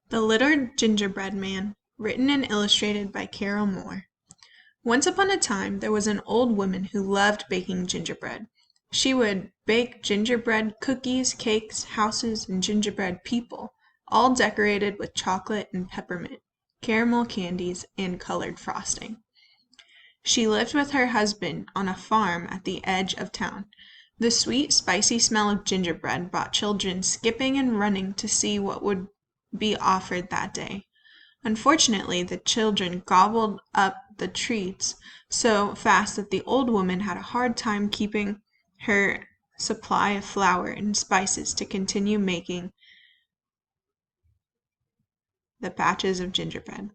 The Little Gingerbread Man, written and illustrated by Carol Moore. Once upon a time there was an old woman who loved baking gingerbread. She would bake gingerbread cookies, cakes, houses, and gingerbread people, all decorated with chocolate and peppermint, caramel candies, and colored frosting. She lived with her husband on a farm at the edge of town. The sweet, spicy smell of gingerbread brought children skipping and running to see what would be offered that day. Unfortunately, the children gobbled up the treats so fast that the old woman had a hard time keeping her supply of flour and spices to continue making the batches of gingerbread.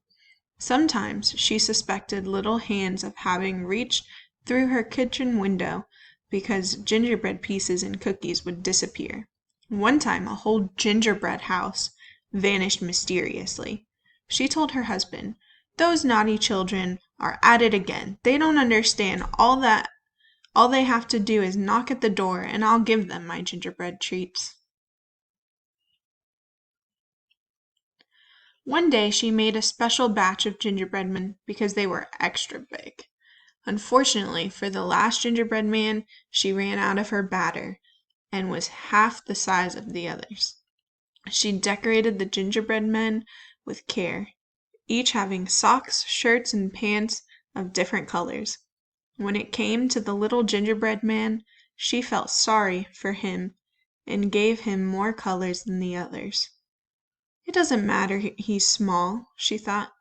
Sometimes she suspected little hands of having reached through her kitchen window because gingerbread pieces and cookies would disappear. One time a whole gingerbread house vanished mysteriously. She told her husband, "Those naughty children are at it again. They don't understand all they have to do is knock at the door and I'll give them my gingerbread treats." One day she made a special batch of gingerbread men because they were extra big. Unfortunately for the last gingerbread man, she ran out of her batter and was half the size of the others. She decorated the gingerbread men with care, each having socks, shirts, and pants of different colors. When it came to the little gingerbread man, she felt sorry for him and gave him more colors than the others. "It doesn't matter he's small," she thought.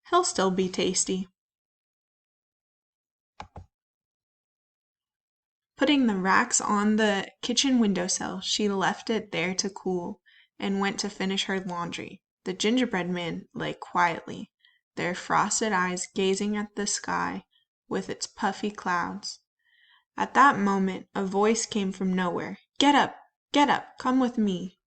"He'll still be tasty." Putting the racks on the kitchen windowsill, she left it there to cool and went to finish her laundry. The gingerbread men lay quietly, their frosted eyes gazing at the sky with its puffy clouds. At that moment a voice came from nowhere. "Get up! Get up! Come with me!"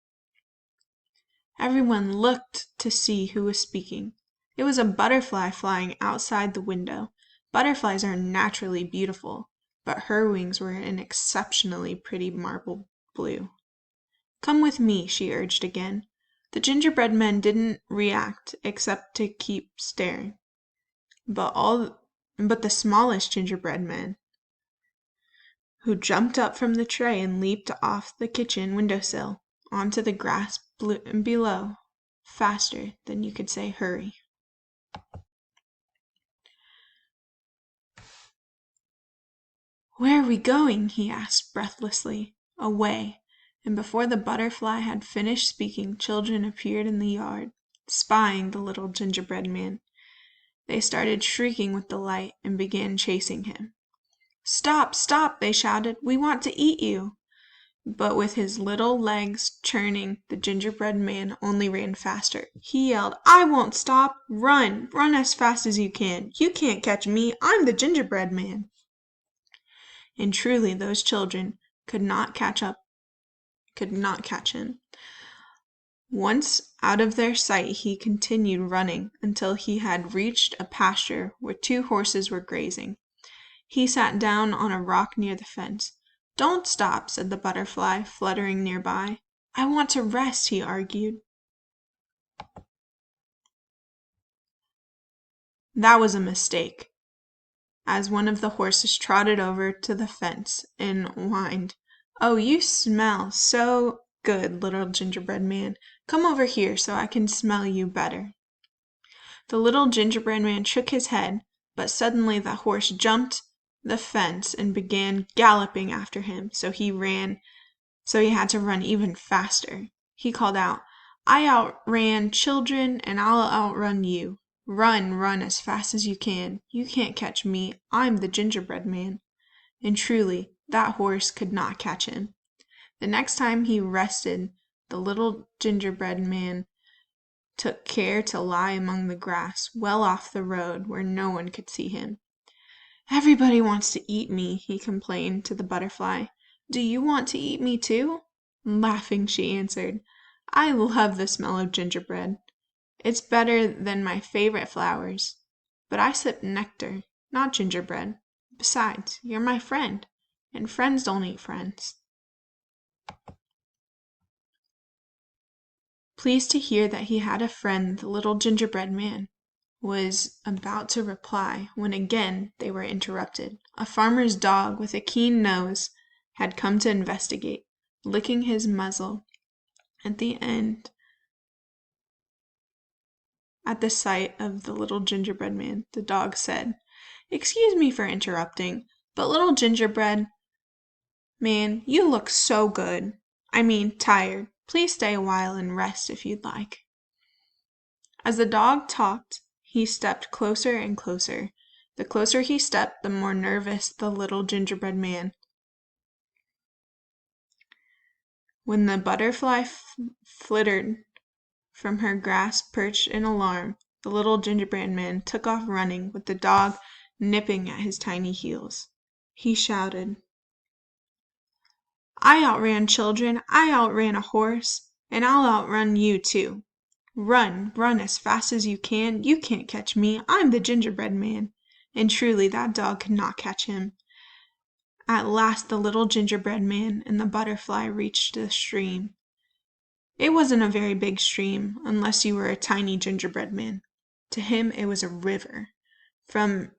Everyone looked to see who was speaking. It was a butterfly flying outside the window. Butterflies are naturally beautiful, but her wings were an exceptionally pretty marble blue. "Come with me," she urged again. The gingerbread men didn't react except to keep staring. But the smallest gingerbread man, who jumped up from the tray and leaped off the kitchen windowsill onto the grass below, faster than you could say hurry. "Where are we going?" he asked breathlessly. "Away." And before the butterfly had finished speaking, children appeared in the yard, spying the little gingerbread man. They started shrieking with delight and began chasing him. "Stop! Stop!" they shouted. "We want to eat you!" But with his little legs churning, the gingerbread man only ran faster. He yelled, "I won't stop! Run! Run as fast as you can! You can't catch me! I'm the gingerbread man!" And truly those children could not catch him. Once out of their sight he continued running until he had reached a pasture where 2 horses were grazing. He sat down on a rock near the fence. "Don't stop," said the butterfly, fluttering nearby. "I want to rest," he argued. That was a mistake, as one of the horses trotted over to the fence and whined, "Oh, you smell so good, little gingerbread man. Come over here so I can smell you better." The little gingerbread man shook his head, but suddenly the horse jumped the fence and began galloping after him, so he had to run even faster. He called out, "I outran children and I'll outrun you. Run, run as fast as you can. You can't catch me. I'm the gingerbread man." And truly, that horse could not catch him. The next time he rested, the little gingerbread man took care to lie among the grass, well off the road where no one could see him. "Everybody wants to eat me," he complained to the butterfly. "Do you want to eat me too?" Laughing, she answered, "I love the smell of gingerbread. It's better than my favorite flowers. But I sip nectar, not gingerbread. Besides, you're my friend, and friends don't eat friends." Pleased to hear that he had a friend, the little gingerbread man was about to reply when again they were interrupted. A farmer's dog with a keen nose had come to investigate, licking his muzzle at the sight of the little gingerbread man. The dog said, "Excuse me for interrupting, but little gingerbread man, you look so good. I mean, tired. Please stay a while and rest if you'd like." As the dog talked, he stepped closer and closer. The closer he stepped, the more nervous the little gingerbread man. When the butterfly flittered from her grass perch in alarm, the little gingerbread man took off running with the dog nipping at his tiny heels. He shouted, "I outran children, I outran a horse, and I'll outrun you too. Run, run as fast as you can't catch me, I'm the gingerbread man." And truly that dog could not catch him. At last the little gingerbread man and the butterfly reached the stream. It wasn't a very big stream, unless you were a tiny gingerbread man. To him it was a river. From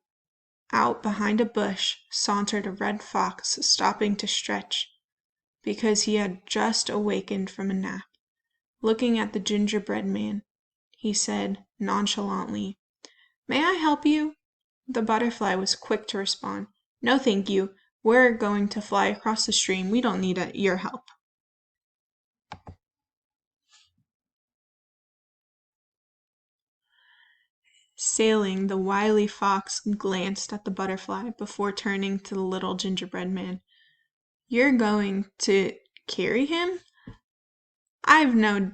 out behind a bush sauntered a red fox, stopping to stretch, because he had just awakened from a nap. Looking at the gingerbread man, he said nonchalantly, "May I help you?" The butterfly was quick to respond, "No, thank you. We're going to fly across the stream. We don't need your help." Sailing, the wily fox glanced at the butterfly before turning to the little gingerbread man. "You're going to carry him? I've no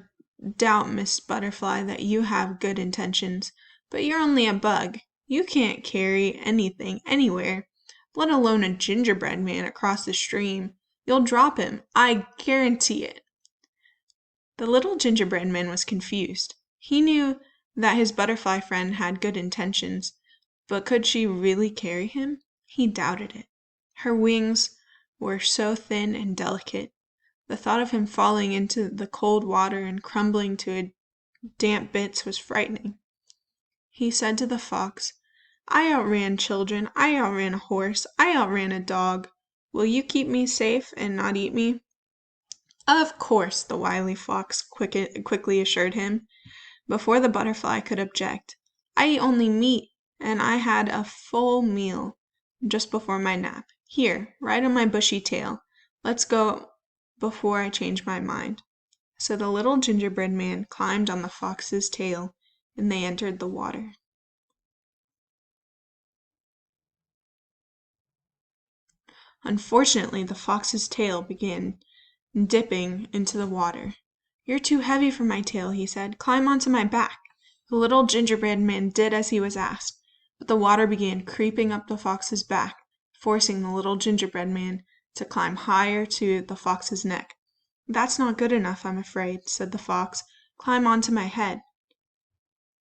doubt, Miss Butterfly, that you have good intentions, but you're only a bug. You can't carry anything anywhere, let alone a gingerbread man across the stream. You'll drop him, I guarantee it." The little gingerbread man was confused. He knew that his butterfly friend had good intentions, but could she really carry him? He doubted it. Her wings were so thin and delicate. The thought of him falling into the cold water and crumbling to damp bits was frightening. He said to the fox, "I outran children, I outran a horse, I outran a dog. Will you keep me safe and not eat me?" "Of course," the wily fox quickly assured him, before the butterfly could object. "I eat only meat, and I had a full meal just before my nap. Here, ride on my bushy tail. Let's go before I change my mind." So the little gingerbread man climbed on the fox's tail, and they entered the water. Unfortunately, the fox's tail began dipping into the water. "You're too heavy for my tail," he said. "Climb onto my back." The little gingerbread man did as he was asked, but the water began creeping up the fox's back, forcing the little gingerbread man to climb higher to the fox's neck. "That's not good enough, I'm afraid," said the fox. "Climb onto my head."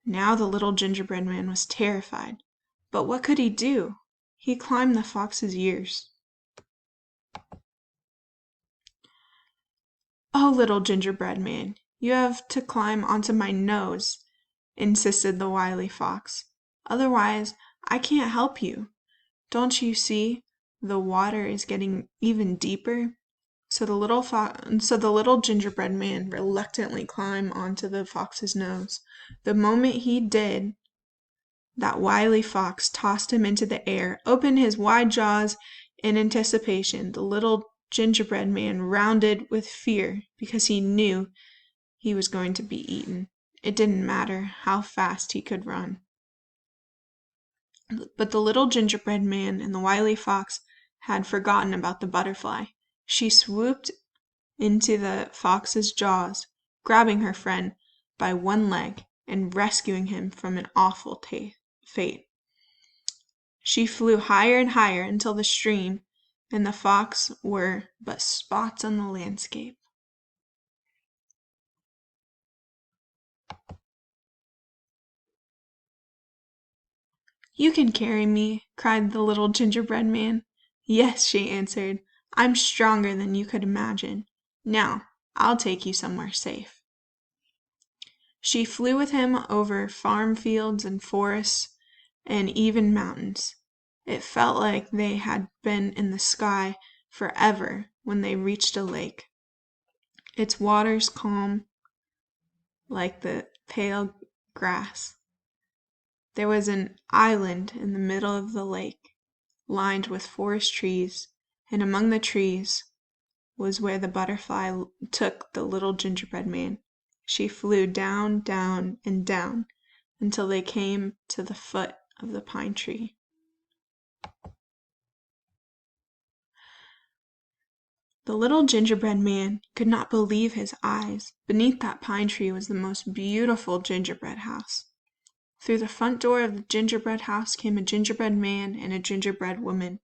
Now the little gingerbread man was terrified, but what could he do? He climbed the fox's ears. "Oh, little gingerbread man, you have to climb onto my nose," insisted the wily fox. "Otherwise, I can't help you. Don't you see the water is getting even deeper?" So the little gingerbread man reluctantly climbed onto the fox's nose. The moment he did, that wily fox tossed him into the air, opened his wide jaws in anticipation. The little gingerbread man rounded with fear because he knew he was going to be eaten. It didn't matter how fast he could run. But the little gingerbread man and the wily fox had forgotten about the butterfly. She swooped into the fox's jaws, grabbing her friend by one leg and rescuing him from an awful fate. She flew higher and higher until the stream and the fox were but spots on the landscape. "You can carry me," cried the little gingerbread man. "Yes," she answered. "I'm stronger than you could imagine. Now, I'll take you somewhere safe." She flew with him over farm fields and forests and even mountains. It felt like they had been in the sky forever when they reached a lake. Its waters calm like the pale grass. There was an island in the middle of the lake, lined with forest trees, and among the trees was where the butterfly took the little gingerbread man. She flew down, down, and down until they came to the foot of the pine tree. The little gingerbread man could not believe his eyes. Beneath that pine tree was the most beautiful gingerbread house. Through the front door of the gingerbread house came a gingerbread man and a gingerbread woman.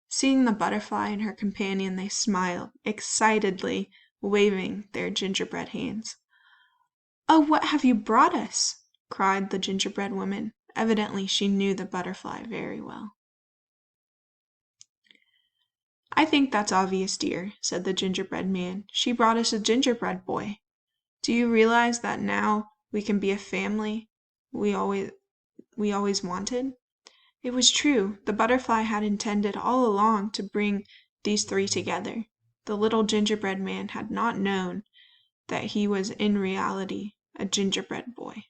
Seeing the butterfly and her companion, they smiled, excitedly waving their gingerbread hands. "Oh, what have you brought us?" cried the gingerbread woman. Evidently she knew the butterfly very well. "I think that's obvious, dear," said the gingerbread man. "She brought us a gingerbread boy. Do you realize that now we can be a family we always wanted?" It was true. The butterfly had intended all along to bring these three together. The little gingerbread man had not known that he was in reality a gingerbread boy.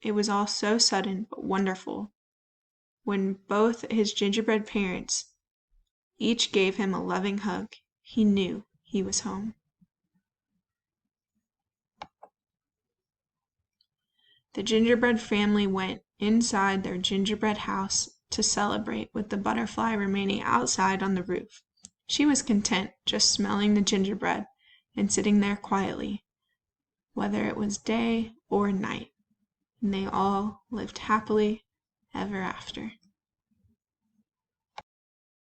It was all so sudden but wonderful. When both his gingerbread parents each gave him a loving hug, he knew he was home. The gingerbread family went inside their gingerbread house to celebrate, with the butterfly remaining outside on the roof. She was content just smelling the gingerbread and sitting there quietly, whether it was day or night, and they all lived happily ever after.